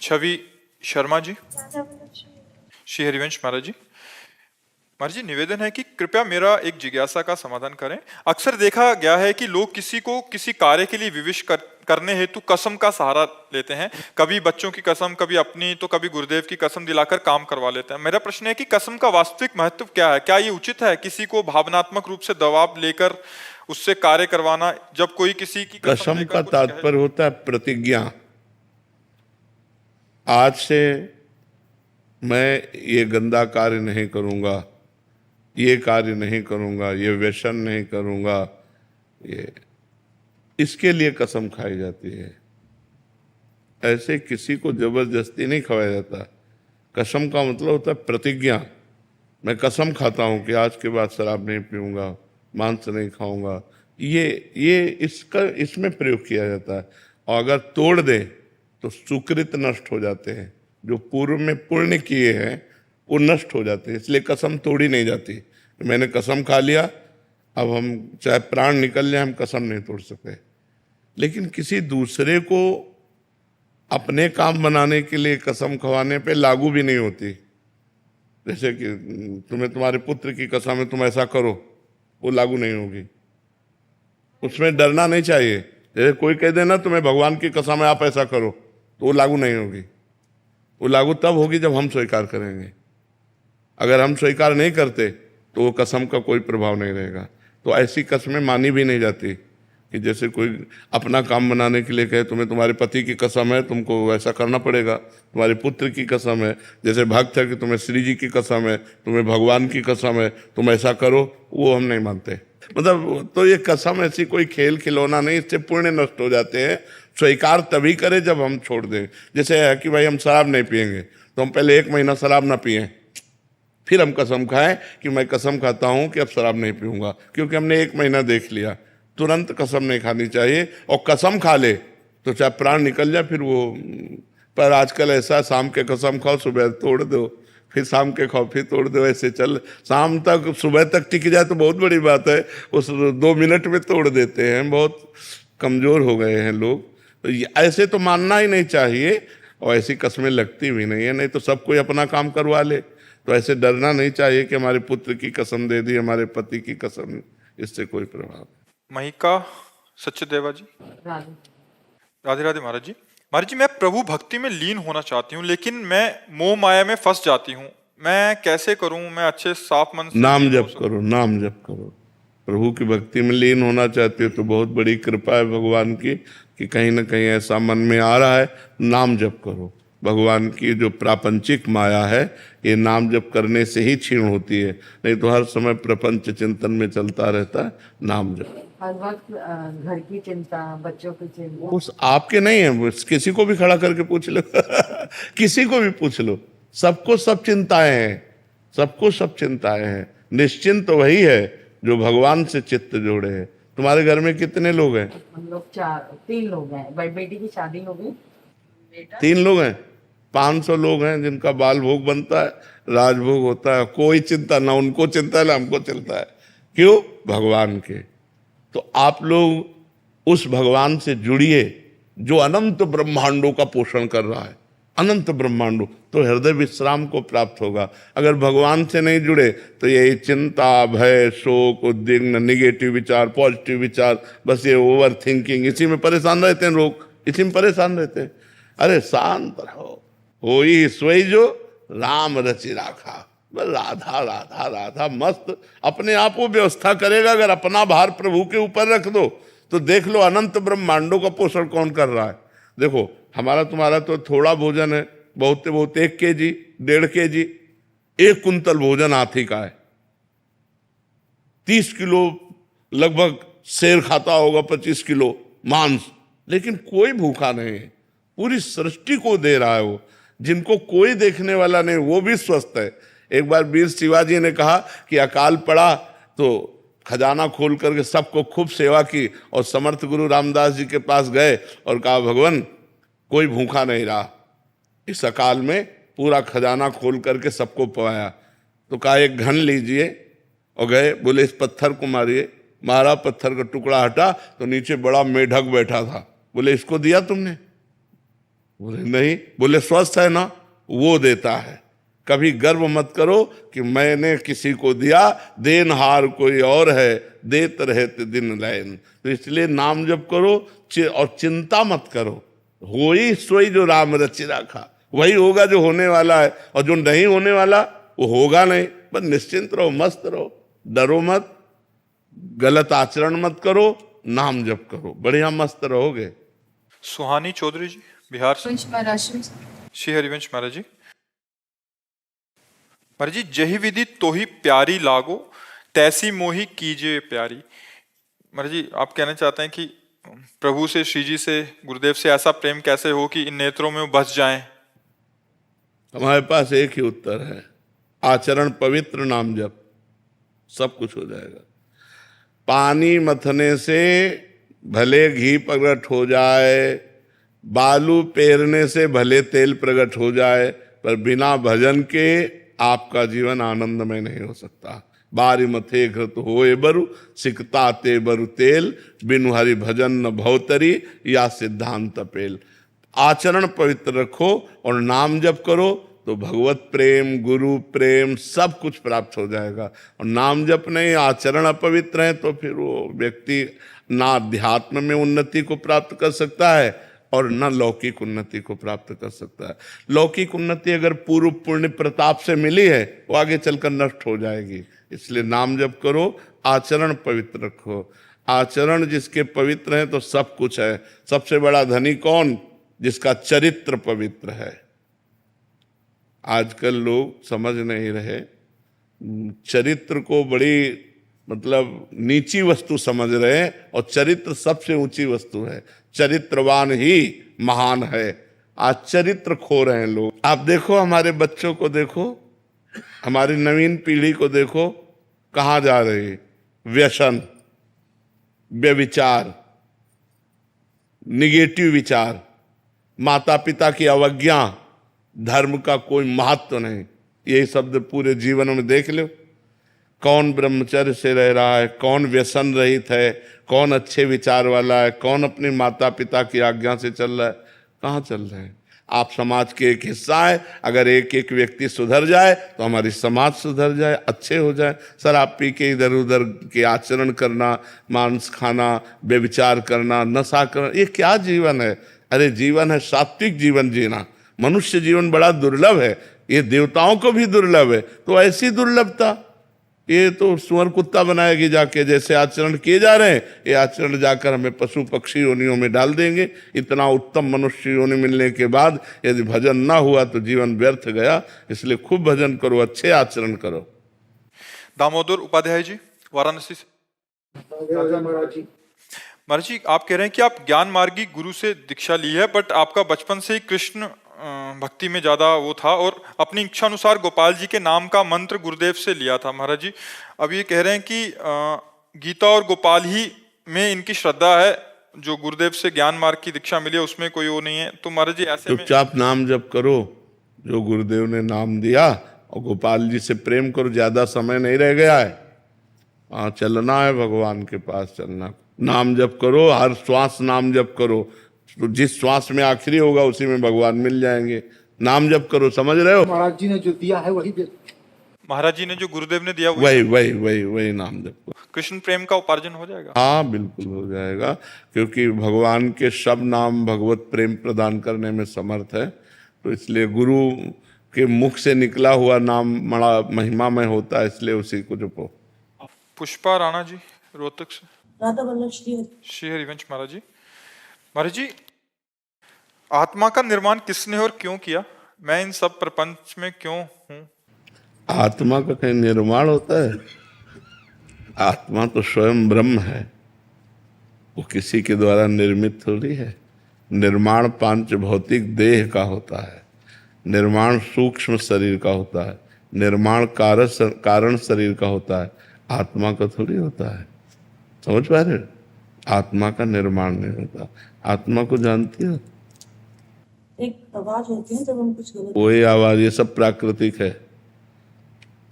छवि शर्मा जी। श्री हरिवंश महाराज जी। महाराज जी, निवेदन है कि कृपया मेरा एक जिज्ञासा का समाधान करें। अक्सर देखा गया है कि लोग किसी को किसी कार्य के लिए विवश करने हेतु कसम का सहारा लेते हैं। कभी बच्चों की कसम, कभी अपनी, तो कभी गुरुदेव की कसम दिलाकर काम करवा लेते हैं। मेरा प्रश्न है कि कसम का वास्तविक महत्व क्या है? क्या ये उचित है किसी को भावनात्मक रूप से दबाव लेकर उससे कार्य करवाना, जब कोई किसी की कसम का तात्पर्य होता है प्रतिज्ञा। आज से मैं ये गंदा कार्य नहीं करूंगा, ये कार्य नहीं करूंगा, ये व्यसन नहीं करूंगा, ये इसके लिए कसम खाई जाती है। ऐसे किसी को जबरदस्ती नहीं खवाया जाता। कसम का मतलब होता है प्रतिज्ञा। मैं कसम खाता हूं कि आज के बाद शराब नहीं पीऊंगा, मांस नहीं खाऊंगा। ये इसमें प्रयोग किया जाता है। और अगर तोड़ दे तो सुकृत नष्ट हो जाते हैं, जो पूर्व में पुण्य किए हैं वो नष्ट हो जाते हैं। इसलिए कसम तोड़ी नहीं जाती। मैंने कसम खा लिया, अब हम चाहे प्राण निकल जाए, हम कसम नहीं तोड़ सकते। लेकिन किसी दूसरे को अपने काम बनाने के लिए कसम खवाने पे लागू भी नहीं होती। जैसे कि तुम्हें तुम्हारे पुत्र की कसम है, तुम ऐसा करो, वो लागू नहीं होगी। उसमें डरना नहीं चाहिए। जैसे कोई कह देना तुम्हें भगवान की कसम है, आप ऐसा करो, तो वो लागू नहीं होगी। वो लागू तब होगी जब हम स्वीकार करेंगे। अगर हम स्वीकार नहीं करते तो वो कसम का कोई प्रभाव नहीं रहेगा। तो ऐसी कस्में मानी भी नहीं जाती कि जैसे कोई अपना काम बनाने के लिए कहे तुम्हें तुम्हारे पति की कसम है, तुमको ऐसा करना पड़ेगा। तुम्हारे पुत्र की कसम है, जैसे भक्त है कि तुम्हें श्री जी की कसम है, तुम्हें भगवान की कसम है, तुम ऐसा करो, वो हम नहीं मानते। मतलब तो ये कसम ऐसी कोई खेल खिलौना नहीं, इससे पुण्य नष्ट हो जाते हैं। स्वीकार तभी करें जब हम छोड़ दें। जैसे है कि भाई हम शराब नहीं पिएंगे, तो हम पहले 1 महीना शराब ना पिएं, फिर हम कसम खाएं कि मैं कसम खाता हूं कि अब शराब नहीं पीऊंगा, क्योंकि हमने 1 महीना देख लिया। तुरंत कसम नहीं खानी चाहिए। और कसम खा ले तो चाहे प्राण निकल जाए फिर वो। पर आजकल ऐसा, शाम के कसम खाओ, सुबह तोड़ दो, फिर शाम के खाओ, फिर तोड़ दो, ऐसे चल। शाम तक, सुबह तक टिक जाए तो बहुत बड़ी बात है, उस 2 मिनट में तोड़ देते हैं। बहुत कमजोर हो गए हैं लोग। तो ऐसे तो मानना ही नहीं चाहिए, और ऐसी कस्में लगती भी नहीं है। नहीं तो सब कोई अपना काम करवा ले। तो ऐसे डरना नहीं चाहिए कि हमारे पुत्र की कसम दे दी, हमारे पति की कसम, इससे कोई प्रभाव। महिका सच्चदेवा जी। राधे राधे महाराज जी। महाराज जी, मैं प्रभु भक्ति में लीन होना चाहती हूँ, लेकिन मैं मोह माया में फंस जाती हूँ। मैं कैसे करूँ? मैं अच्छे साफ मन से नाम जप करो, नाम जप करो। प्रभु की भक्ति में लीन होना चाहते हो तो बहुत बड़ी कृपा है भगवान की कि कहीं ना कहीं ऐसा मन में आ रहा है। नाम जप करो। भगवान की जो प्रापंचिक माया है, ये नाम जप करने से ही क्षीण होती है। नहीं तो हर समय प्रपंच चिंतन में चलता रहता है। नाम जप हर वक्त घर की चिंता, बच्चों की चिंता। उस आपके नहीं है, किसी को भी खड़ा करके पूछ लो किसी को भी पूछ लो, सबको सब चिंताएं हैं, सबको सब चिंताएं हैं। निश्चिंत वही है जो भगवान से चित्त जोड़े है। तुम्हारे घर में कितने लोग हैं? हम लोग 3 लोग हैं। बेटी की शादी हो गई, बेटा 3 लोग हैं। 500 लोग हैं जिनका बाल भोग बनता है, राजभोग होता है। कोई चिंता ना उनको चिंता है ना हमको चिंता है। क्यों? भगवान के। तो आप लोग उस भगवान से जुड़िए जो अनंत ब्रह्मांडों का पोषण कर रहा है। अनंत ब्रह्मांडों, तो हृदय विश्राम को प्राप्त होगा। अगर भगवान से नहीं जुड़े तो यही चिंता, भय, शोक, उद्विग्न, निगेटिव विचार, पॉजिटिव विचार, बस ये ओवर थिंकिंग, इसी में परेशान रहते हैं लोग, इसी में परेशान रहते हैं। अरे शांत रहो। होई सोई जो राम रचि राखा। बस राधा राधा राधा मस्त अपने आप को व्यवस्था करेगा। अगर अपना भार प्रभु के ऊपर रख दो तो देख लो अनंत ब्रह्मांडों का पोषण कौन कर रहा है। देखो हमारा तुम्हारा तो थोड़ा भोजन है, बहुत से बहुत 1 kg, 1.5 kg, 1 कुंतल भोजन हाथी का है। 30 किलो लगभग शेर खाता होगा, 25 किलो मांस, लेकिन कोई भूखा नहीं है। पूरी सृष्टि को दे रहा है वो। जिनको कोई देखने वाला नहीं वो भी स्वस्थ है। एक बार वीर शिवाजी ने कहा कि अकाल पड़ा तो खजाना खोल करके सबको खूब सेवा की, और समर्थ गुरु रामदास जी के पास गए और कहा भगवान कोई भूखा नहीं रहा। इस अकाल में पूरा खजाना खोल करके सबको पवाया। तो कहा 1 घन लीजिए, और गए, बोले इस पत्थर को मारिए। मारा, पत्थर का टुकड़ा हटा तो नीचे बड़ा मेढक बैठा था। बोले इसको दिया तुमने? बोले नहीं, बोले स्वस्थ है ना, वो देता है। कभी गर्व मत करो कि मैंने किसी को दिया, देनहार कोई और है, देत रहते दिन लैन। तो इसलिए नाम जप करो और चिंता मत करो, होई सोई जो राम रचि राखा, वही होगा जो होने वाला है, और जो नहीं होने वाला वो होगा नहीं। बस निश्चिंत रहो, मस्त रहो, डरो मत, गलत आचरण मत करो, नाम जप करो, बढ़िया मस्त रहोगे। सुहानी चौधरी जी बिहार से। श्री हरिवंश महाराज जी। महाराज जी, जही विधि तो ही प्यारी लागो, तैसी मोही कीजिए प्यारी। महाराज जी, आप कहना चाहते हैं कि प्रभु से, श्री जी से, गुरुदेव से ऐसा प्रेम कैसे हो कि इन नेत्रों में वो बस जाएं? हमारे पास एक ही उत्तर है, आचरण पवित्र, नाम जप, सब कुछ हो जाएगा। पानी मथने से भले घी प्रकट हो जाए, बालू पेरने से भले तेल प्रकट हो जाए, पर बिना भजन के आपका जीवन आनंदमय नहीं हो सकता। बारी मथे घृत होए बरु, सिकता ते बरु तेल, बिनु हरि भजन न भवतरी, या सिद्धांत पेल। आचरण पवित्र रखो और नाम जप करो तो भगवत प्रेम, गुरु प्रेम सब कुछ प्राप्त हो जाएगा। और नाम जप नहीं, आचरण अपवित्र है, तो फिर वो व्यक्ति ना अध्यात्म में उन्नति को प्राप्त कर सकता है और न लौकिक उन्नति को प्राप्त कर सकता है। लौकिक उन्नति अगर पूर्व पुण्य प्रताप से मिली है, वो आगे चलकर नष्ट हो जाएगी। इसलिए नाम जप करो, आचरण पवित्र रखो। आचरण जिसके पवित्र है तो सब कुछ है। सबसे बड़ा धनी कौन? जिसका चरित्र पवित्र है। आजकल लोग समझ नहीं रहे, चरित्र को बड़ी मतलब नीची वस्तु समझ रहे हैं, और चरित्र सबसे ऊंची वस्तु है। चरित्रवान ही महान है। आज चरित्र खो रहे हैं लोग। आप देखो, हमारे बच्चों को देखो, हमारी नवीन पीढ़ी को देखो, कहाँ जा रही है? व्यसन, व्यभिचार, निगेटिव विचार, माता पिता की अवज्ञा, धर्म का कोई महत्व नहीं। यही शब्द पूरे जीवन में देख लो। कौन ब्रह्मचर्य से रह रहा है, कौन व्यसन रहित है, कौन अच्छे विचार वाला है, कौन अपने माता पिता की आज्ञा से चल रहा है? कहाँ चल रहे हैं? आप समाज के एक हिस्सा है। अगर एक एक व्यक्ति सुधर जाए तो हमारी समाज सुधर जाए, अच्छे हो जाए। शराब पी के इधर उधर के आचरण करना, मांस खाना, व्यभिचार करना, नशा करना, ये क्या जीवन है? अरे जीवन है सात्विक जीवन जीना। मनुष्य जीवन बड़ा दुर्लभ है, ये देवताओं को भी दुर्लभ है। तो ऐसी दुर्लभता, ये तो सुअर कुत्ता बनाएगी जाके। जैसे आचरण किए जा रहे हैं, ये आचरण जाकर हमें पशु पक्षी योनियों में डाल देंगे। इतना उत्तम मनुष्य योनि मिलने के बाद यदि भजन ना हुआ तो जीवन व्यर्थ गया। इसलिए खूब भजन करो, अच्छे आचरण करो। दामोदर उपाध्याय जी वाराणसी से। महाराज जी, आप कह रहे हैं कि आप ज्ञान मार्गी गुरु से दीक्षा ली है, बट आपका बचपन से ही कृष्ण भक्ति में ज्यादा वो था, और अपनी इच्छा अनुसार गोपाल जी के नाम का मंत्र गुरुदेव से लिया था। महाराज जी, अब ये कह रहे हैं कि गीता और गोपाल ही में इनकी श्रद्धा है, जो गुरुदेव से ज्ञान मार्ग की दीक्षा मिली है उसमें कोई वो नहीं है। तो महाराज जी ऐसे चुपचाप नाम जप करो, जो गुरुदेव ने नाम दिया, और गोपाल जी से प्रेम करो। ज्यादा समय नहीं रह गया है, चलना है भगवान के पास, चलना। नाम जप करो, हर श्वास नाम जप करो। तो जिस श्वास में आखिरी होगा उसी में भगवान मिल जाएंगे। नाम जप करो, समझ रहे हो? महाराज जी ने जो दिया है वही महाराज जी ने जो गुरुदेव ने दिया वही नाम जप करो। कृष्ण प्रेम का उपार्जन हो जाएगा। हाँ, बिल्कुल हो जाएगा, क्योंकि भगवान के सब नाम भगवत प्रेम प्रदान करने में समर्थ है। तो इसलिए गुरु के मुख से निकला हुआ नाम बड़ा महिमामय होता है, इसलिए उसी को जपो। पुष्पा राणा जी रोहतक से। राधा वल्लभ श्री हरिवंश महाराज जी। महाराज जी, आत्मा का निर्माण किसने और क्यों किया? मैं इन सब प्रपंच में क्यों हूं? आत्मा का कहीं निर्माण होता है? आत्मा तो स्वयं ब्रह्म है, वो किसी के द्वारा निर्मित थोड़ी है। निर्माण पांच भौतिक देह का होता है, निर्माण सूक्ष्म शरीर का होता है, निर्माण कारण शरीर का होता है, आत्मा का थोड़ी होता है। समझ पा रहे हो? आत्मा का निर्माण नहीं होता। आत्मा को जानती हो? एक आवाज होती है जब हम कुछ गलत। वही आवाज, ये सब प्राकृतिक है।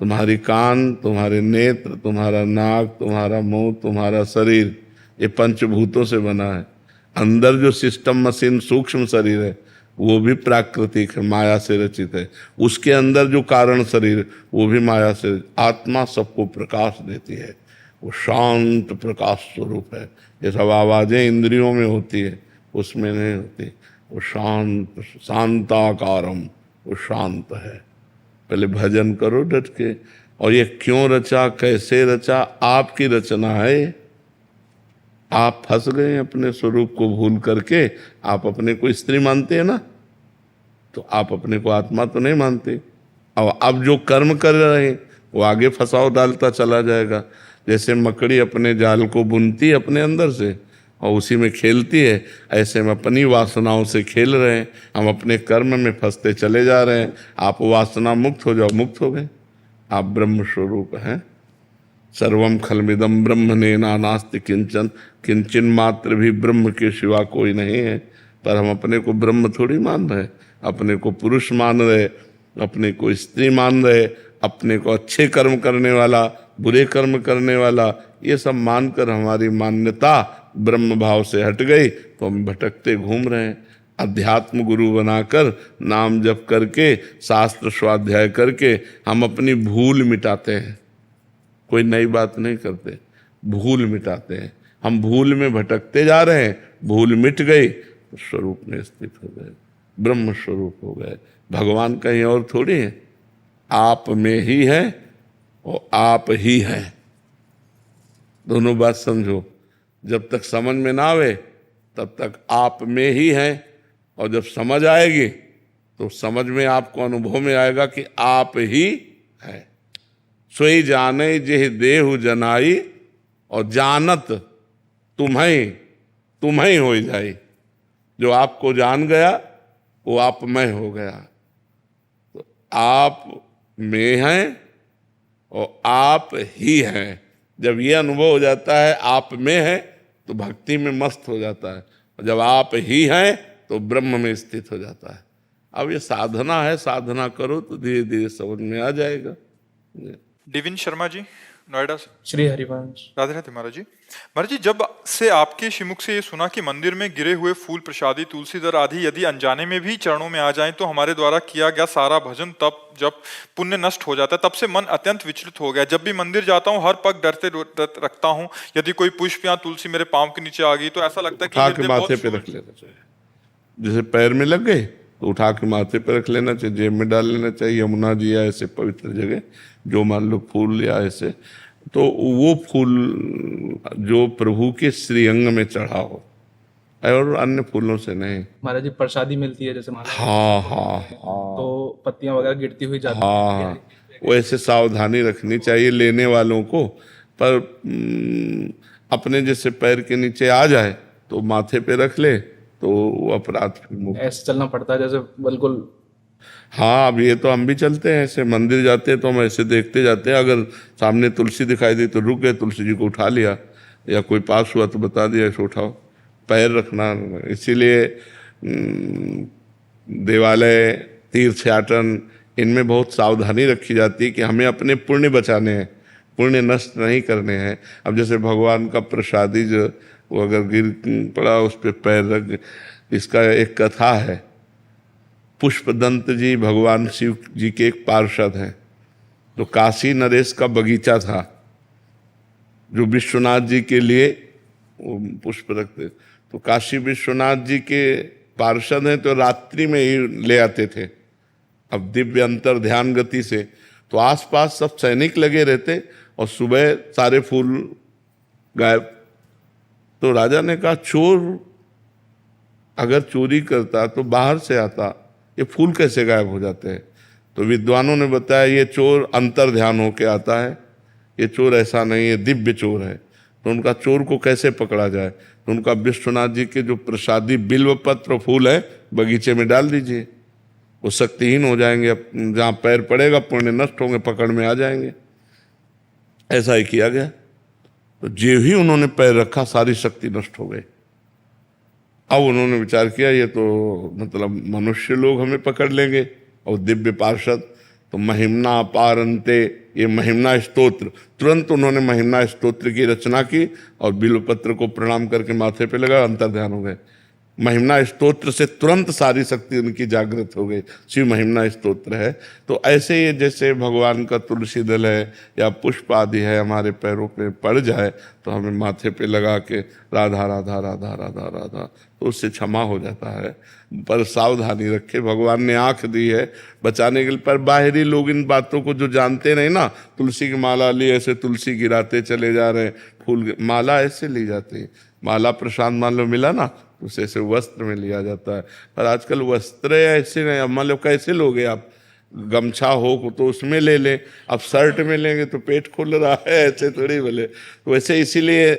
तुम्हारी कान, तुम्हारे नेत्र, तुम्हारा नाक, तुम्हारा मुंह, तुम्हारा शरीर, ये पंचभूतों से बना है। अंदर जो सिस्टम मशीन सूक्ष्म शरीर है, वो भी प्राकृतिक है, माया से रचित है। उसके अंदर जो कारण शरीर, वो भी माया से। आत्मा सबको प्रकाश देती है, वो शांत प्रकाश स्वरूप है। ये सब आवाजें इंद्रियों में होती है, उसमें नहीं होती। वो शांत, शांताकारम, वो शांत है। पहले भजन करो डट के। और ये क्यों रचा, कैसे रचा, आपकी रचना है। आप फंस गए अपने स्वरूप को भूल करके। आप अपने को स्त्री मानते हैं ना, तो आप अपने को आत्मा तो नहीं मानते। अब जो कर्म कर रहे हैं वो आगे फंसाव डालता चला जाएगा। जैसे मकड़ी अपने जाल को बुनती है अपने अंदर से और उसी में खेलती है, ऐसे हम अपनी वासनाओं से खेल रहे हैं। हम अपने कर्म में फंसते चले जा रहे हैं। आप वासना मुक्त हो जाओ, मुक्त हो गए। आप ब्रह्म स्वरूप हैं। सर्वम खलमिदम ब्रह्मणे नास्ति किंचन, किंचन मात्र भी ब्रह्म के सिवा कोई नहीं है। पर हम अपने को ब्रह्म थोड़ी मान रहे, अपने को पुरुष मान रहे, अपने को स्त्री मान रहे, अपने को अच्छे कर्म करने वाला, बुरे कर्म करने वाला, ये सब मानकर हमारी मान्यता ब्रह्म भाव से हट गई तो हम भटकते घूम रहे हैं। अध्यात्म गुरु बनाकर नाम जप करके, शास्त्र स्वाध्याय करके हम अपनी भूल मिटाते हैं। कोई नई बात नहीं करते, भूल मिटाते हैं। हम भूल में भटकते जा रहे हैं, भूल मिट गई तो स्वरूप में स्थित हो गए, ब्रह्म स्वरूप हो गए। भगवान कहीं और थोड़ी है, आप में ही है और आप ही है। दोनों बात समझो। जब तक समझ में ना आवे तब तक आप में ही है, और जब समझ आएगी तो समझ में आपको अनुभव में आएगा कि आप ही है। सोई जाने जेह देहु जनाई, और जानत तुम्हें हो जाई। जो आपको जान गया वो आप में हो गया। तो आप में हैं और आप ही हैं। जब ये अनुभव हो जाता है आप में है तो भक्ति में मस्त हो जाता है, और जब आप ही हैं तो ब्रह्म में स्थित हो जाता है। अब ये साधना है, साधना करो तो धीरे धीरे समझ में आ जाएगा। डिविन शर्मा जी, नोएडा से। श्री हरिवंश। राधे राधे महाराज जी। महाराज जी, जब से आपके श्रीमुख से ये सुना कि मंदिर में गिरे हुए फूल, प्रसादी, तुलसीदर आदि यदि अनजाने में भी चरणों में आ जाएं तो हमारे द्वारा किया गया सारा भजन तप जब पुण्य नष्ट हो जाता है, तब से मन अत्यंत विचलित हो गया। जब भी मंदिर जाता हूँ हर पग डरते रखता हूँ। यदि कोई पुष्प या तुलसी मेरे पाँव के नीचे आ गई तो ऐसा लगता है कि उठा हृदय के बहुत माथे पे रख लेना चाहिए। जैसे पैर में लग गए तो उठा के माथे पे रख लेना चाहिए, जेब में डाल लेना चाहिए। यमुना जी या ऐसे पवित्र जगह जो मान लो फूल या ऐसे, तो वो फूल जो प्रभु के श्रीअंग में चढ़ा हो, और अन्य फूलों से नहीं। महाराज जी, प्रसादी मिलती है जैसे महाराज, हाँ हाँ हाँ तो पत्तियां वगैरह गिरती हुई जाती हाँ, वो ऐसे सावधानी रखनी चाहिए लेने वालों को। पर अपने जैसे पैर के नीचे आ जाए तो माथे पे रख ले तो वो अपराध फिर मुक्त। ऐसे चलना पड़ता है जैसे बिल्कुल। हाँ, अब ये तो हम भी चलते हैं ऐसे, मंदिर जाते हैं तो हम ऐसे देखते जाते हैं। अगर सामने तुलसी दिखाई दी तो रुक गए, तुलसी जी को उठा लिया, या कोई पास हुआ तो बता दिया ऐसे उठाओ। पैर रखना, इसीलिए देवालय, तीर्थयाटन, इनमें बहुत सावधानी रखी जाती है कि हमें अपने पुण्य बचाने हैं, पुण्य नष्ट नहीं करने हैं। अब जैसे भगवान का प्रसादी जो वो अगर गिर पड़ा उस पर पैर रख, इसका एक कथा है। पुष्पदंत जी भगवान शिव जी के एक पार्षद हैं। तो काशी नरेश का बगीचा था जो विश्वनाथ जी के लिए वो पुष्प रखते। तो काशी विश्वनाथ जी के पार्षद हैं तो रात्रि में ही ले आते थे। अब दिव्य अंतर ध्यान गति से तो आसपास सब सैनिक लगे रहते और सुबह सारे फूल गायब। तो राजा ने कहा चोर अगर चोरी करता तो बाहर से आता, ये फूल कैसे गायब हो जाते हैं? तो विद्वानों ने बताया ये चोर अंतर ध्यान होके आता है, ये चोर ऐसा नहीं है, दिव्य चोर है। तो उनका चोर को कैसे पकड़ा जाए? तो उनका विश्वनाथ जी के जो प्रसादी बिल्व पत्र फूल है बगीचे में डाल दीजिए, वो शक्तिहीन हो जाएंगे। जहाँ पैर पड़ेगा पुण्य नष्ट होंगे, पकड़ में आ जाएंगे। ऐसा ही किया गया। तो जो ही उन्होंने पैर रखा सारी शक्ति नष्ट हो गई। अब उन्होंने विचार किया ये तो मतलब मनुष्य लोग हमें पकड़ लेंगे, और दिव्य पार्षद तो महिमना पारंते, ये महिमना स्तोत्र, तुरंत उन्होंने महिमना स्तोत्र की रचना की और बिल्वपत्र को प्रणाम करके माथे पे लगा, अंतर ध्यान हो गए। महिमा स्तोत्र से तुरंत सारी शक्ति उनकी जागृत हो गई। शिव महिमा स्तोत्र है। तो ऐसे ही जैसे भगवान का तुलसी दल है या पुष्प आदि है, हमारे पैरों पे पड़ जाए तो हमें माथे पे लगा के राधा राधा राधा राधा राधा, तो उससे क्षमा हो जाता है। पर सावधानी रखे, भगवान ने आंख दी है बचाने के लिए। पर बाहरी लोग इन बातों को जो जानते नहीं ना, तुलसी की माला ली ऐसे तुलसी गिराते चले जा रहे हैं, फूल माला ऐसे ली जाती है। माला प्रसाद मान लो मिला ना, उसे ऐसे वस्त्र में लिया जाता है। पर आजकल वस्त्र ऐसे नहीं। अब मान लो कैसे लोगे आप, गमछा हो तो उसमें ले लें, अब शर्ट में लेंगे तो पेट खुल रहा है, ऐसे थोड़ी बोले। तो वैसे इसीलिए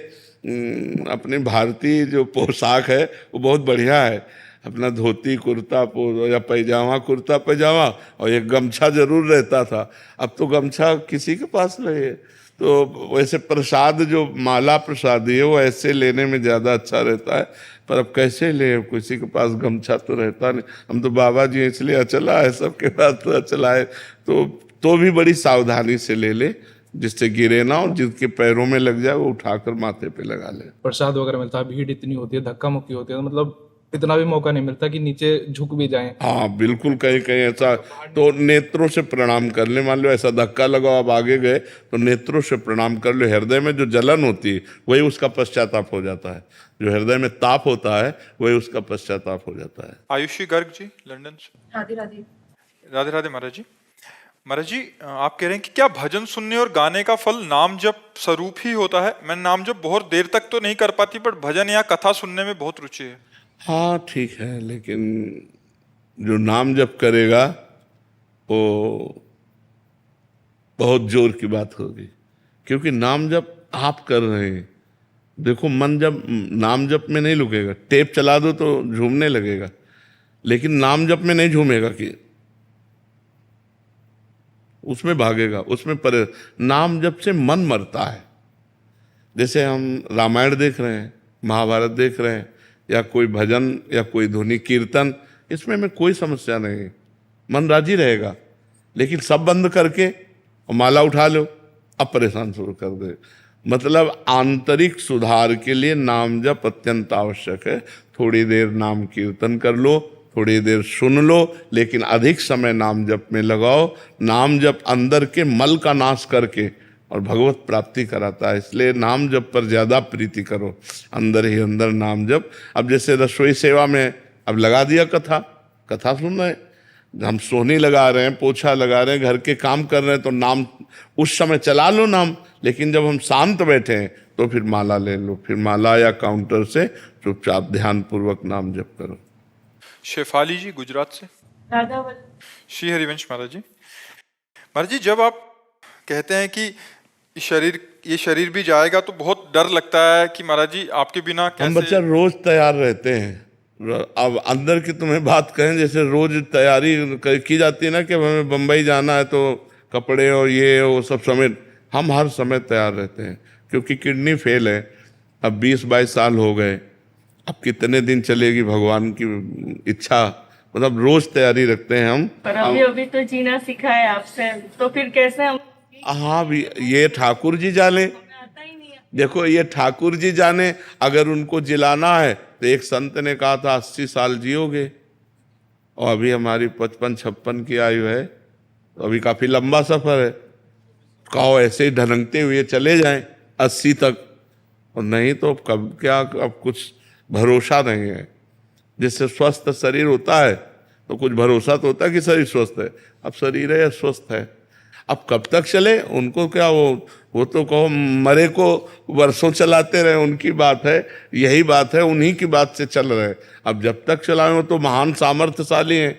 अपने भारतीय जो पोशाक है वो बहुत बढ़िया है। अपना धोती कुर्ता या पैजामा कुर्ता पैजामा और एक गमछा जरूर रहता था। अब तो गमछा किसी के पास नहीं है। तो वैसे प्रसाद जो माला प्रसाद है वो ऐसे लेने में ज़्यादा अच्छा रहता है। पर अब कैसे ले, किसी के पास गमछा तो रहता नहीं। हम तो बाबा जी इसलिए अचला है, सबके पास तो अचला है। तो भी बड़ी सावधानी से ले ले, जिससे गिरे ना, और जिसके पैरों में लग जाए वो उठाकर माथे पे लगा ले। प्रसाद वगैरह मिलता है, भीड़ इतनी होती है, धक्का मुक्की होती है, तो मतलब इतना भी मौका नहीं मिलता कि नीचे झुक भी जाएं। हाँ बिल्कुल, कहीं कहीं ऐसा तो नेत्रों से प्रणाम कर ले। मान लो ऐसा धक्का लगा, आप आगे गए तो नेत्रों से प्रणाम कर लो। हृदय में जो जलन होती है वही उसका पश्चाताप हो जाता है। जो हृदय में ताप होता है वही उसका पश्चाताप हो जाता है। आयुषी गर्ग जी लंदन से। राधे राधे। राधे राधे महाराज जी। महाराज जी, आप कह रहे हैं कि क्या भजन सुनने और गाने का फल नाम जप स्वरूप ही होता है? मैं नाम जप बहुत देर तक तो नहीं कर पाती, पर भजन या कथा सुनने में बहुत रुचि है। हाँ ठीक है, लेकिन जो नाम जप करेगा वो बहुत जोर की बात होगी, क्योंकि नाम जप आप कर रहे हैं। देखो मन जब नाम जप में नहीं रुकेगा, टेप चला दो तो झूमने लगेगा, लेकिन नाम जप में नहीं झूमेगा कि उसमें भागेगा, उसमें परे। नाम जप से मन मरता है। जैसे हम रामायण देख रहे हैं, महाभारत देख रहे हैं, या कोई भजन या कोई ध्वनि कीर्तन, इसमें में कोई समस्या नहीं है, मन राजी रहेगा। लेकिन सब बंद करके और माला उठा लो, अब परेशान शुरू कर दे। मतलब आंतरिक सुधार के लिए नाम जप अत्यंत आवश्यक है। थोड़ी देर नाम कीर्तन कर लो, थोड़ी देर सुन लो, लेकिन अधिक समय नाम जप में लगाओ। नाम जप अंदर के मल का नाश करके और भगवत प्राप्ति कराता है। इसलिए नाम जप पर ज़्यादा प्रीति करो, अंदर ही अंदर नाम जप। अब जैसे रसोई सेवा में अब लगा दिया कथा सुन रहे हैं, हम सोहनी लगा रहे हैं, पोछा लगा रहे हैं, घर के काम कर रहे हैं, तो नाम उस समय चला लो नाम। लेकिन जब हम शांत बैठे हैं तो फिर माला ले लो, फिर माला या काउंटर से चुपचाप ध्यानपूर्वक नाम जप करो। शेफाली जी गुजरात से। राधा वल्लभ। श्री हरिवंश महाराज जी। महाराज जी, जब आप कहते हैं कि ये शरीर भी जाएगा तो बहुत डर लगता है कि महाराज जी आपके बिना कैसे। हम बच्चा रोज तैयार रहते हैं। अब अंदर की तुम्हें बात कहें, जैसे रोज तैयारी की जाती है ना कि हमें बम्बई जाना है तो कपड़े और ये वो सब समेत, हम हर समय तैयार रहते हैं। क्योंकि किडनी फेल है, अब 20-22 साल हो गए, अब कितने दिन चलेगी भगवान की इच्छा। मतलब रोज तैयारी रखते हैं हम। पर अभी तो जीना सीखा है आपसे, तो फिर कैसे हम। हाँ भी ये ठाकुर जी जाने, आता ही नहीं है। देखो ये ठाकुर जी जाने। अगर उनको जिलाना है तो एक संत ने कहा था 80 साल जियोगे, और अभी हमारी 55-56 की आयु है, तो अभी काफी लंबा सफर है। कहो ऐसे ही ढलकते हुए चले जाएं 80 तक, और नहीं तो कब क्या, अब कुछ भरोसा नहीं है। जिससे स्वस्थ शरीर होता है तो कुछ भरोसा तो होता है कि शरीर स्वस्थ है। अब शरीर है स्वस्थ है, अब कब तक चले उनको क्या, वो तो कहो मरे को वर्षों चलाते रहे, उनकी बात है। यही बात है, उन्हीं की बात से चल रहे। अब जब तक चलाए हो तो महान सामर्थ्यशाली हैं,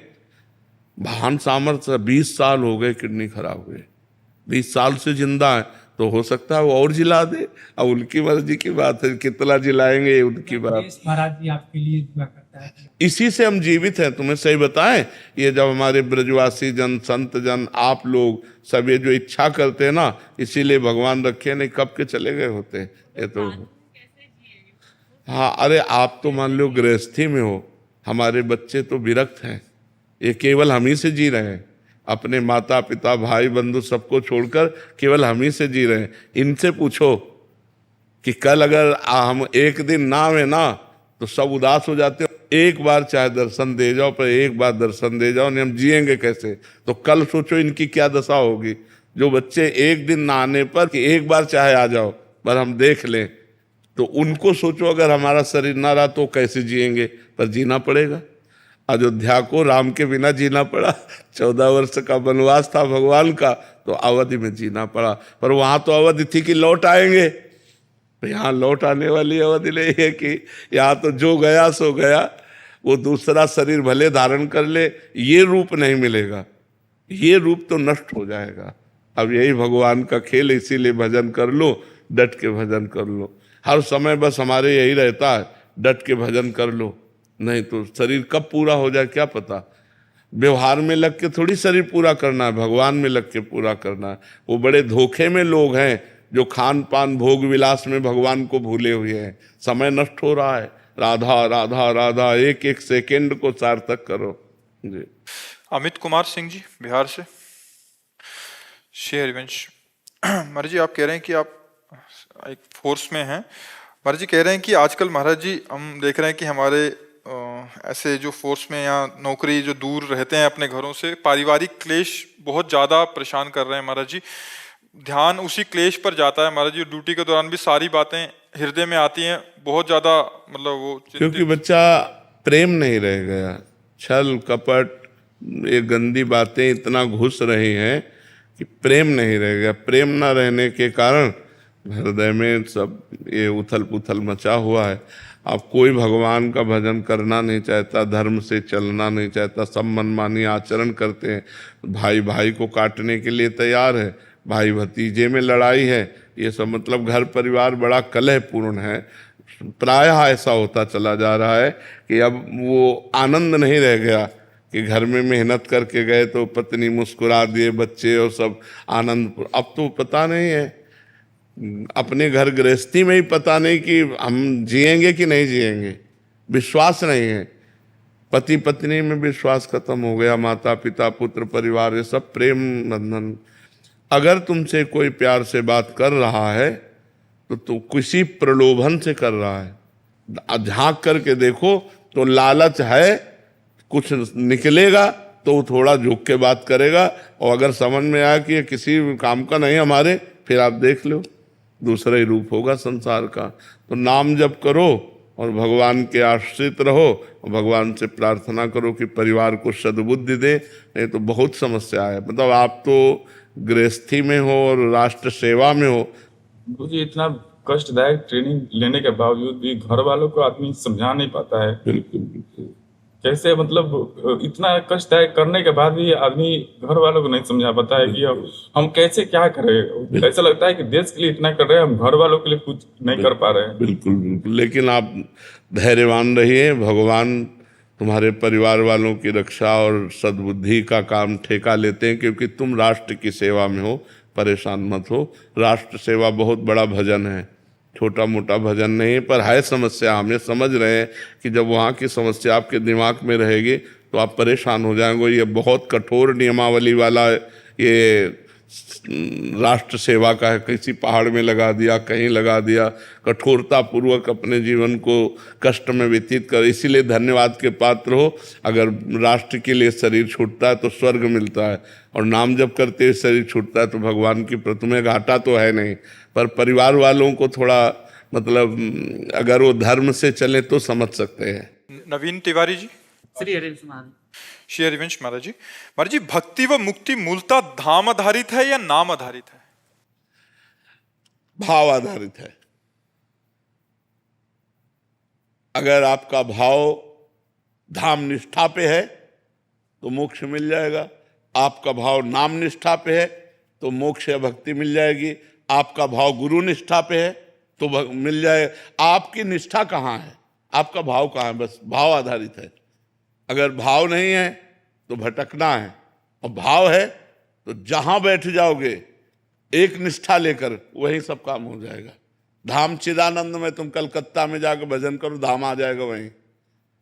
महान सामर्थ्य। 20 साल हो गए किडनी खराब हुए, 20 साल से जिंदा है, तो हो सकता है वो और जिला दे। अब उनकी मर्जी की बात है, कितना जिलाएंगे उनकी बात। महाराज जी आपके लिए दुआ करता है। इसी से हम जीवित हैं। तुम्हें सही बताएं, ये जब हमारे ब्रजवासी जन, संत जन, आप लोग सब ये जो इच्छा करते हैं ना, इसीलिए भगवान रखे, नहीं कब के चले गए होते ये तो। हाँ अरे आप तो मान लो गृहस्थी में हो, हमारे बच्चे तो विरक्त हैं, ये केवल हम ही से जी रहे हैं। अपने माता पिता भाई बंधु सबको छोड़कर केवल हम ही से जी रहे हैं। इनसे पूछो कि कल अगर हम एक दिन ना आवे ना तो सब उदास हो जाते हैं। एक बार चाहे दर्शन दे जाओ, पर एक बार दर्शन दे जाओ, नहीं हम जिएंगे कैसे? तो कल सोचो इनकी क्या दशा होगी। जो बच्चे एक दिन ना आने पर कि एक बार चाहे आ जाओ पर हम देख लें, तो उनको सोचो अगर हमारा शरीर ना रहा तो कैसे जिएंगे? पर जीना पड़ेगा। अयोध्या को राम के बिना जीना पड़ा। 14 वर्ष का वनवास था भगवान का, तो अवधि में जीना पड़ा। पर वहां तो अवधि थी कि लौट आएंगे, तो यहाँ लौट आने वाली अवधि नहीं है कि यहाँ तो जो गया सो गया। वो दूसरा शरीर भले धारण कर ले, ये रूप नहीं मिलेगा, ये रूप तो नष्ट हो जाएगा। अब यही भगवान का खेल, इसीलिए भजन कर लो, डट के भजन कर लो। हर समय बस हमारे यही रहता है, डट के भजन कर लो, नहीं तो शरीर कब पूरा हो जाए क्या पता। व्यवहार में लग के थोड़ी शरीर पूरा करना है, भगवान में लग के पूरा करना है। वो बड़े धोखे में लोग हैं जो खान पान भोग विलास में भगवान को भूले हुए हैं। समय नष्ट हो रहा है। राधा राधा राधा, एक एक सेकंड को सार्थक करो जी। अमित कुमार सिंह जी बिहार से। श्री हरिवंश महाराज जी, आप कह रहे हैं कि आप एक फोर्स में हैं। महाराज जी कह रहे हैं कि आजकल महाराज जी हम देख रहे हैं कि हमारे ऐसे जो फोर्स में या नौकरी जो दूर रहते हैं अपने घरों से, पारिवारिक क्लेश बहुत ज़्यादा परेशान कर रहे हैं महाराज जी। ध्यान उसी क्लेश पर जाता है महाराज जी। ड्यूटी के दौरान भी सारी बातें हृदय में आती हैं, बहुत ज़्यादा मतलब वो क्योंकि बच्चा प्रेम नहीं रह गया। छल कपट, ये गंदी बातें इतना घुस रही हैं कि प्रेम नहीं रह गया। प्रेम ना रहने के कारण हृदय में सब ये उथल पुथल मचा हुआ है। अब कोई भगवान का भजन करना नहीं चाहता, धर्म से चलना नहीं चाहता, सब मनमानी आचरण करते हैं। भाई भाई को काटने के लिए तैयार है, भाई भतीजे में लड़ाई है, ये सब मतलब घर परिवार बड़ा कलहपूर्ण है। प्रायः ऐसा होता चला जा रहा है कि अब वो आनंद नहीं रह गया कि घर में मेहनत करके गए तो पत्नी मुस्कुरा दिए, बच्चे और सब आनंद। अब तो पता नहीं है, अपने घर गृहस्थी में ही पता नहीं कि हम जिएंगे कि नहीं जिएंगे। विश्वास नहीं है, पति पत्नी में विश्वास खत्म हो गया, माता पिता पुत्र परिवार ये सब प्रेम बंधन। अगर तुमसे कोई प्यार से बात कर रहा है तो किसी प्रलोभन से कर रहा है। झांक करके देखो तो लालच है, कुछ निकलेगा तो वो थोड़ा झुक के बात करेगा, और अगर समझ में आया कि ये किसी काम का नहीं हमारे, फिर आप देख लो दूसरा ही रूप होगा संसार का। तो नाम जप करो और भगवान के आश्रित रहो, और भगवान से प्रार्थना करो कि परिवार को सद्बुद्धि दे, नहीं तो बहुत समस्या है। मतलब आप तो गृहस्थी में हो और राष्ट्र सेवा में हो। मुझे इतना कष्टदायक ट्रेनिंग लेने के बावजूद भी घर वालों को आदमी समझा नहीं पाता है। बिल्कुल बिल्कुल। कैसे मतलब इतना कष्टदायक करने के बाद भी आदमी घर वालों को नहीं समझा पाता है कि अब हम कैसे क्या करें। ऐसा लगता है कि देश के लिए इतना कर रहे हैं, हम घर वालों के लिए कुछ नहीं कर पा रहे हैं। बिल्कुल बिल्कुल। लेकिन आप धैर्यवान रहिए, भगवान तुम्हारे परिवार वालों की रक्षा और सद्बुद्धि का काम ठेका लेते हैं, क्योंकि तुम राष्ट्र की सेवा में हो। परेशान मत हो, राष्ट्र सेवा बहुत बड़ा भजन है, छोटा मोटा भजन नहीं है। पर है समस्या, हमें समझ रहे हैं कि जब वहाँ की समस्या आपके दिमाग में रहेगी तो आप परेशान हो जाएंगे। ये बहुत कठोर नियमावली वाला ये राष्ट्र सेवा का है, किसी पहाड़ में लगा दिया, कहीं लगा दिया, कठोरता पूर्वक अपने जीवन को कष्ट में व्यतीत कर। इसीलिए धन्यवाद के पात्र हो। अगर राष्ट्र के लिए शरीर छूटता है तो स्वर्ग मिलता है, और नाम जप करते हुए शरीर छूटता है तो भगवान की तुम्हें घाटा तो है नहीं। पर परिवार वालों को थोड़ा मतलब अगर वो धर्म से चले तो समझ सकते हैं। नवीन तिवारी जी। श्री हरिवंश महाराज। श्री हरिवंश महाराज जी। महाराज जी, भक्ति व मुक्ति मूलतः धाम आधारित है या नाम आधारित है? भाव आधारित है। अगर आपका भाव धाम निष्ठा पे है तो मोक्ष मिल जाएगा, आपका भाव नाम निष्ठा पे है तो मोक्ष या भक्ति मिल जाएगी, आपका भाव गुरु निष्ठा पे है तो मिल जाए। आपकी निष्ठा कहाँ है, आपका भाव कहाँ है, बस भाव आधारित है। अगर भाव नहीं है तो भटकना है, और भाव है तो जहां बैठ जाओगे एक निष्ठा लेकर वहीं सब काम हो जाएगा। धाम चिदानंद में तुम कलकत्ता में जाकर भजन करो, धाम आ जाएगा वहीं।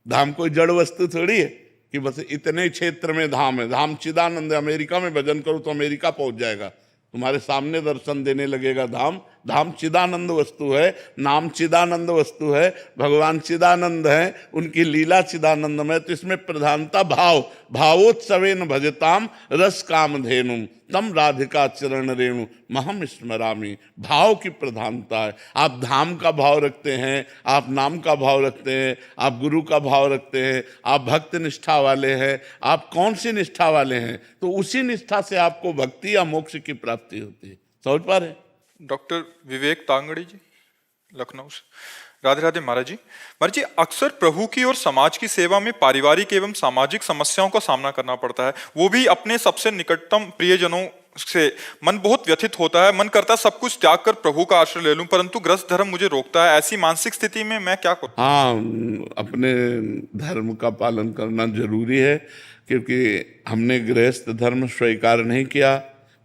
धाम कोई जड़ वस्तु थोड़ी है कि बस इतने क्षेत्र में धाम है। धाम चिदानंद, अमेरिका में भजन करो तो अमेरिका पहुंच जाएगा, तुम्हारे सामने दर्शन देने लगेगा धाम, धाम चिदानंद वस्तु है, नाम चिदानंद वस्तु है, भगवान चिदानंद है, उनकी लीला चिदानंदमय। तो इसमें प्रधानता भाव, भावोत्सवेन भजताम रस काम धेनु तम राधिका चरण रेणु महम स्मरामी। भाव की प्रधानता है। आप धाम का भाव रखते हैं, आप नाम का भाव रखते हैं, आप गुरु का भाव रखते हैं, आप भक्त निष्ठा वाले हैं, आप कौन सी निष्ठा वाले हैं, तो उसी निष्ठा से आपको भक्ति या मोक्ष की प्राप्ति होती है। समझ पा रहे हैं? डॉक्टर विवेक तांगड़ी जी, लखनऊ से। राधे राधे महाराज जी। महाराज जी, अक्सर प्रभु की और समाज की सेवा में पारिवारिक एवं सामाजिक समस्याओं का सामना करना पड़ता है, वो भी अपने सबसे निकटतम प्रियजनों से। मन बहुत व्यथित होता है, मन करता है सब कुछ त्याग कर प्रभु का आश्रय ले लूं, परंतु ग्रस्त धर्म मुझे रोकता है। ऐसी मानसिक स्थिति में मैं क्या करूं? हाँ, अपने धर्म का पालन करना जरूरी है, क्योंकि हमने गृहस्थ धर्म स्वीकार नहीं किया,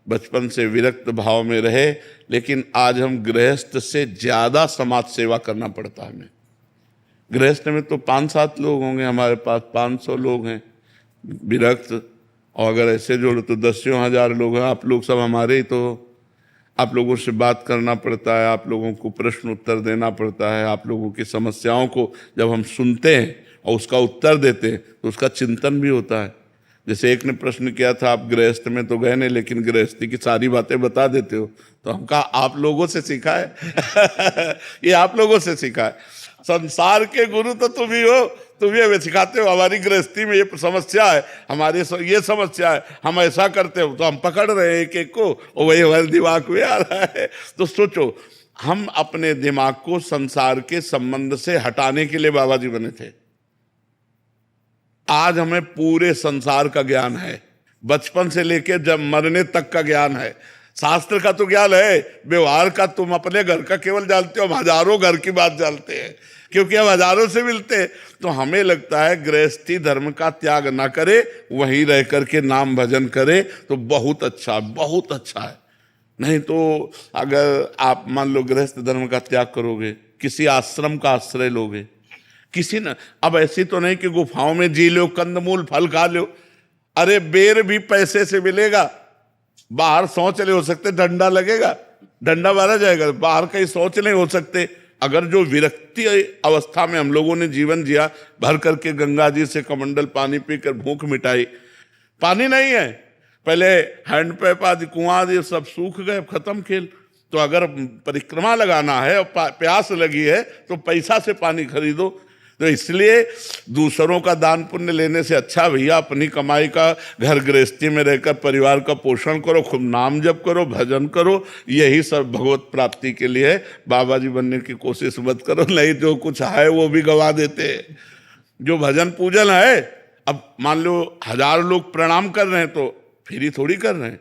बचपन से विरक्त भाव में रहे, लेकिन आज हम गृहस्थ से ज्यादा समाज सेवा करना पड़ता है हमें। गृहस्थ में तो 5-7 लोग होंगे, हमारे पास 500 लोग हैं विरक्त, और अगर ऐसे जोड़ो तो 10,000 लोग हैं। आप लोग सब हमारे ही, तो आप लोगों से बात करना पड़ता है, आप लोगों को प्रश्न उत्तर देना पड़ता है, आप लोगों की समस्याओं को जब हम सुनते हैं और उसका उत्तर देते हैं तो उसका चिंतन भी होता है। जैसे एक ने प्रश्न किया था, आप गृहस्थ में तो गए नहीं लेकिन गृहस्थी की सारी बातें बता देते हो, तो हम कहा आप लोगों से सीखा है ये आप लोगों से सीखा है। संसार के गुरु तो तुम ही हो, तुम ये सिखाते हो। हमारी गृहस्थी में ये समस्या है, हमारी ये समस्या है, हम ऐसा करते हो, तो हम पकड़ रहे हैं एक एक को, और वही हमारे दिमाग में आ रहा है। तो सोचो, हम अपने दिमाग को संसार के संबंध से हटाने के लिए बाबा जी बने थे। आज हमें पूरे संसार का ज्ञान है, बचपन से लेकर जब मरने तक का ज्ञान है। शास्त्र का तो ज्ञान है, व्यवहार का तुम अपने घर का केवल जानते हो, हम हजारों घर की बात जानते हैं, क्योंकि हम हजारों से मिलते हैं। तो हमें लगता है गृहस्थी धर्म का त्याग ना करे, वहीं रह करके नाम भजन करे तो बहुत अच्छा, बहुत अच्छा है। नहीं तो अगर आप मान लो गृहस्थ धर्म का त्याग करोगे, किसी आश्रम का आश्रय लोगे, किसी न, अब ऐसी तो नहीं कि गुफाओं में जी लो, कंदमूल फल खा लो। अरे बेर भी पैसे से मिलेगा, बाहर शौच हो सकते, डंडा लगेगा, डंडा मारा जाएगा, बाहर कहीं शौच नहीं हो सकते। अगर जो विरक्ति अवस्था में हम लोगों ने जीवन जिया, भर करके गंगा जी से कमंडल पानी पीकर भूख मिटाई, पानी नहीं है, पहले हैंडपैप आदि कुआं आदि सब सूख गए, खत्म खेल। तो अगर परिक्रमा लगाना है और प्यास लगी है तो पैसा से पानी खरीदो। तो इसलिए दूसरों का दान पुण्य लेने से अच्छा भैया अपनी कमाई का घर गृहस्थी में रहकर परिवार का पोषण करो, खूब नाम जप करो, भजन करो, यही सब भगवत प्राप्ति के लिए है। बाबा जी बनने की कोशिश मत करो, नहीं जो कुछ है वो भी गवा देते हैं। जो भजन पूजन है, अब मान लो 1000 लोग प्रणाम कर रहे हैं तो फिर ही थोड़ी कर रहे हैं,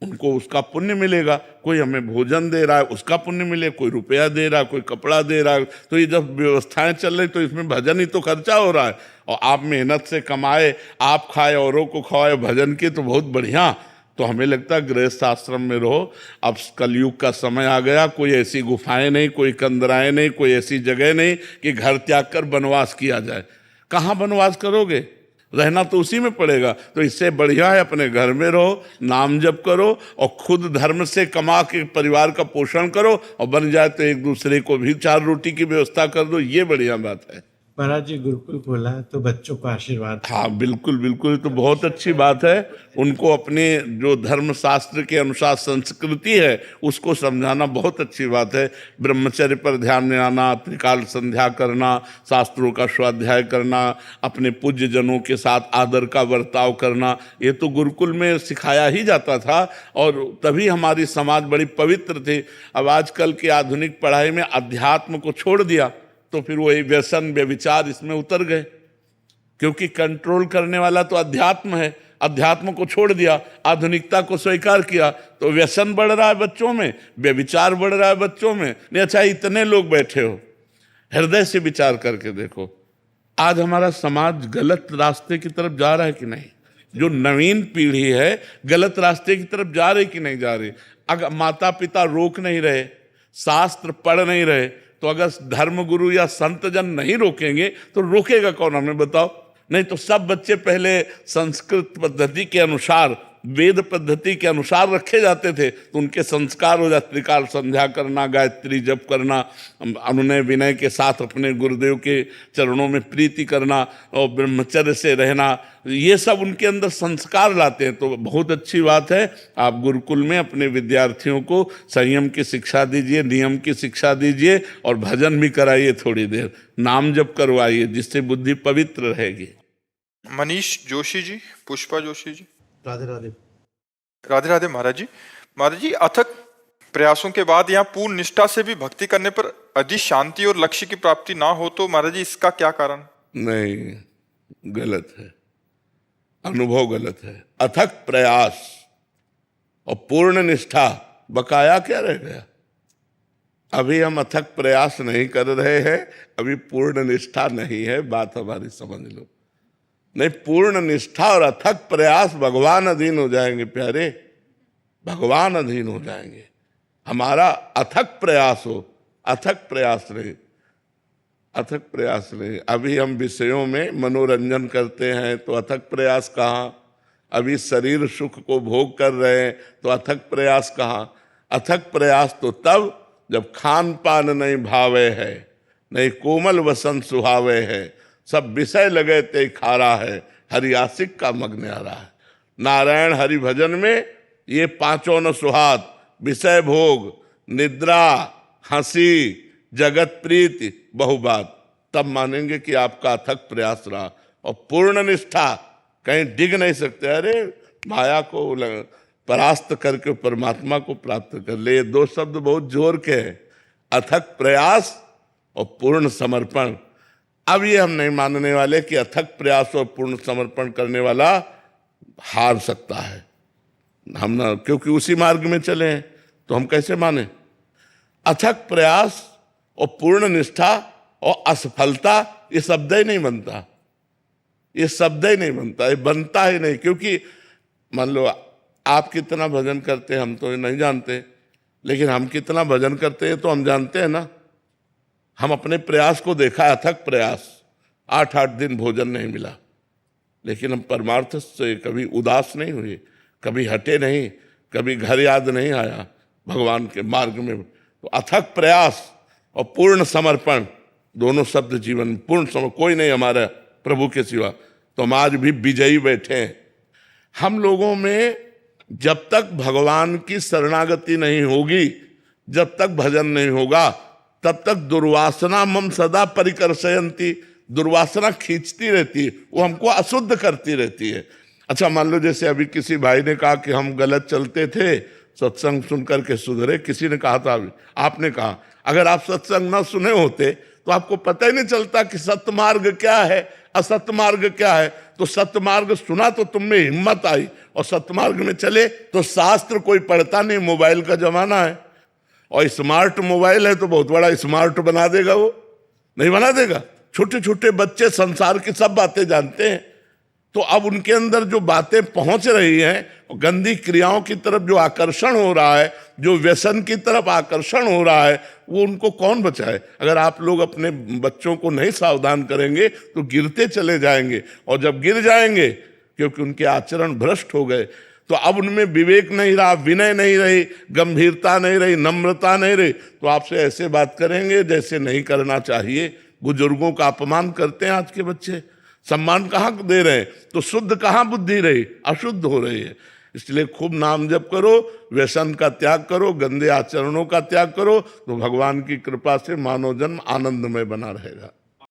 उनको उसका पुण्य मिलेगा। कोई हमें भोजन दे रहा है, उसका पुण्य मिले, कोई रुपया दे रहा है, कोई कपड़ा दे रहा है। तो ये जब व्यवस्थाएं चल रही तो इसमें भजन ही तो खर्चा हो रहा है, और आप मेहनत से कमाए, आप खाए, औरों को खवाए, भजन की तो बहुत बढ़िया। तो हमें लगता है गृहस्थ आश्रम में रहो। अब कलयुग का समय आ गया, कोई ऐसी गुफाएं नहीं, कोई कंदराएं नहीं, कोई ऐसी जगह नहीं कि घर त्याग कर वनवास किया जाए। कहाँ वनवास करोगे? रहना तो उसी में पड़ेगा। तो इससे बढ़िया है अपने घर में रहो, नाम जप करो, और खुद धर्म से कमा के परिवार का पोषण करो, और बन जाए तो एक दूसरे को भी 4 रोटी की व्यवस्था कर दो। ये बढ़िया बात है। महाराज जी गुरुकुल खोला है तो बच्चों को आशीर्वाद। हाँ बिल्कुल बिल्कुल, तो बहुत अच्छी बात है। उनको अपने जो धर्म शास्त्र के अनुसार संस्कृति है उसको समझाना बहुत अच्छी बात है। ब्रह्मचर्य पर ध्यान देना, त्रिकाल संध्या करना, शास्त्रों का स्वाध्याय करना, अपने पूज्य जनों के साथ आदर का बर्ताव करना, ये तो गुरुकुल में सिखाया ही जाता था, और तभी हमारी समाज बड़ी पवित्र थी। अब आजकल की आधुनिक पढ़ाई में अध्यात्म को छोड़ दिया तो फिर वही व्यसन व्यभिचार इसमें उतर गए, क्योंकि कंट्रोल करने वाला तो अध्यात्म है। अध्यात्म को छोड़ दिया, आधुनिकता को स्वीकार किया, तो व्यसन बढ़ रहा है बच्चों में, व्यभिचार बढ़ रहा है बच्चों में। नहीं, अच्छा इतने लोग बैठे हो, हृदय से विचार करके देखो, आज हमारा समाज गलत रास्ते की तरफ जा रहा है कि नहीं? जो नवीन पीढ़ी है गलत रास्ते की तरफ जा रही कि नहीं जा रही? अगर माता पिता रोक नहीं रहे, शास्त्र पढ़ नहीं रहे, तो अगर धर्मगुरु या संत जन नहीं रोकेंगे तो रोकेगा कौन? हमें बताओ। नहीं तो सब बच्चे पहले संस्कृत पद्धति के अनुसार वेद पद्धति के अनुसार रखे जाते थे तो उनके संस्कार हो जाते, त्रिकाल संध्या करना, गायत्री जप करना, अनुनय विनय के साथ अपने गुरुदेव के चरणों में प्रीति करना और ब्रह्मचर्य से रहना, ये सब उनके अंदर संस्कार लाते हैं। तो बहुत अच्छी बात है, आप गुरुकुल में अपने विद्यार्थियों को संयम की शिक्षा दीजिए, नियम की शिक्षा दीजिए और भजन भी कराइए, थोड़ी देर नाम जप करवाइए, जिससे बुद्धि पवित्र रहेगी। मनीष जोशी जी, पुष्पा जोशी जी। राधे राधे। राधे राधे महाराज जी। महाराज जी, अथक प्रयासों के बाद यहाँ पूर्ण निष्ठा से भी भक्ति करने पर अधिक शांति और लक्ष्य की प्राप्ति ना हो तो महाराज जी इसका क्या कारण? नहीं, गलत है, अनुभव गलत है। अथक प्रयास और पूर्ण निष्ठा, बकाया क्या रह गया? अभी हम अथक प्रयास नहीं कर रहे हैं, अभी पूर्ण निष्ठा नहीं है, बात हमारी समझ लो। नहीं, पूर्ण निष्ठा और अथक प्रयास भगवान अधीन हो जाएंगे प्यारे, भगवान अधीन हो जाएंगे। हमारा अथक प्रयास हो, अथक प्रयास नहीं, अथक प्रयास नहीं। अभी हम विषयों में मनोरंजन करते हैं तो अथक प्रयास कहाँ? अभी शरीर सुख को भोग कर रहे हैं तो अथक प्रयास कहाँ? अथक प्रयास तो तब जब खान पान नहीं भावे है, नहीं कोमल वसन सुहावे है, सब विषय लगे ते खारा है, हरि आशिक का मग्न आ रहा है। नारायण हरि भजन में ये पांचों न सुहात, विषय भोग, निद्रा, हंसी, जगत प्रीति, बहुबात, तब मानेंगे कि आपका अथक प्रयास रहा। और पूर्ण निष्ठा कहीं डिग नहीं सकते। अरे माया को परास्त करके परमात्मा को प्राप्त कर ले, ये दो शब्द बहुत जोर के हैं, अथक प्रयास और पूर्ण समर्पण। अब ये हम नहीं मानने वाले कि अथक प्रयास और पूर्ण समर्पण करने वाला हार सकता है, हम ना, क्योंकि उसी मार्ग में चले हैं, तो हम कैसे माने? अथक प्रयास और पूर्ण निष्ठा और असफलता, ये शब्द ही नहीं बनता, ये शब्द ही नहीं बनता, ये बनता ही नहीं। क्योंकि मान लो आप कितना भजन करते हैं हम तो ये नहीं जानते, लेकिन हम कितना भजन करते हैं तो हम जानते हैं ना। हम अपने प्रयास को देखा, अथक प्रयास, 8-8 दिन भोजन नहीं मिला, लेकिन हम परमार्थ से कभी उदास नहीं हुए, कभी हटे नहीं, कभी घर याद नहीं आया भगवान के मार्ग में। तो अथक प्रयास और पूर्ण समर्पण, दोनों शब्द जीवन में, पूर्ण समर्पण, कोई नहीं हमारा प्रभु के सिवा, तो हम आज भी विजयी बैठे हैं। हम लोगों में जब तक भगवान की शरणागति नहीं होगी, जब तक भजन नहीं होगा, तब तक दुर्वासना मम सदा परिकर्षयन्ति, दुर्वासना खींचती रहती है, वो हमको अशुद्ध करती रहती है। अच्छा, मान लो जैसे अभी किसी भाई ने कहा कि हम गलत चलते थे, सत्संग सुन करके सुधरे। किसी ने कहा था, अभी आपने कहा, अगर आप सत्संग ना सुने होते तो आपको पता ही नहीं चलता कि सत्मार्ग क्या है, असत्मार्ग क्या है। तो सत्मार्ग सुना तो तुम में हिम्मत आई और सत्मार्ग में चले। तो शास्त्र कोई पढ़ता नहीं, मोबाइल का जमाना है और स्मार्ट मोबाइल है तो बहुत बड़ा स्मार्ट बना देगा, वो नहीं बना देगा। छोटे छोटे बच्चे संसार की सब बातें जानते हैं, तो अब उनके अंदर जो बातें पहुंच रही हैं, गंदी क्रियाओं की तरफ जो आकर्षण हो रहा है, जो व्यसन की तरफ आकर्षण हो रहा है, वो उनको कौन बचाए? अगर आप लोग अपने बच्चों को नहीं सावधान करेंगे तो गिरते चले जाएंगे, और जब गिर जाएंगे क्योंकि उनके आचरण भ्रष्ट हो गए, तो अब उनमें विवेक नहीं रहा, विनय नहीं रही, गंभीरता नहीं रही, नम्रता नहीं रही, तो आपसे ऐसे बात करेंगे जैसे नहीं करना चाहिए। बुजुर्गों का अपमान करते हैं आज के बच्चे, सम्मान कहाँ दे रहे हैं, तो शुद्ध कहाँ बुद्धि रही, अशुद्ध हो रही है। इसलिए खूब नाम जप करो, व्यसन का त्याग करो, गंदे आचरणों का त्याग करो, तो भगवान की कृपा से मानव जन्म आनंदमय बना रहेगा।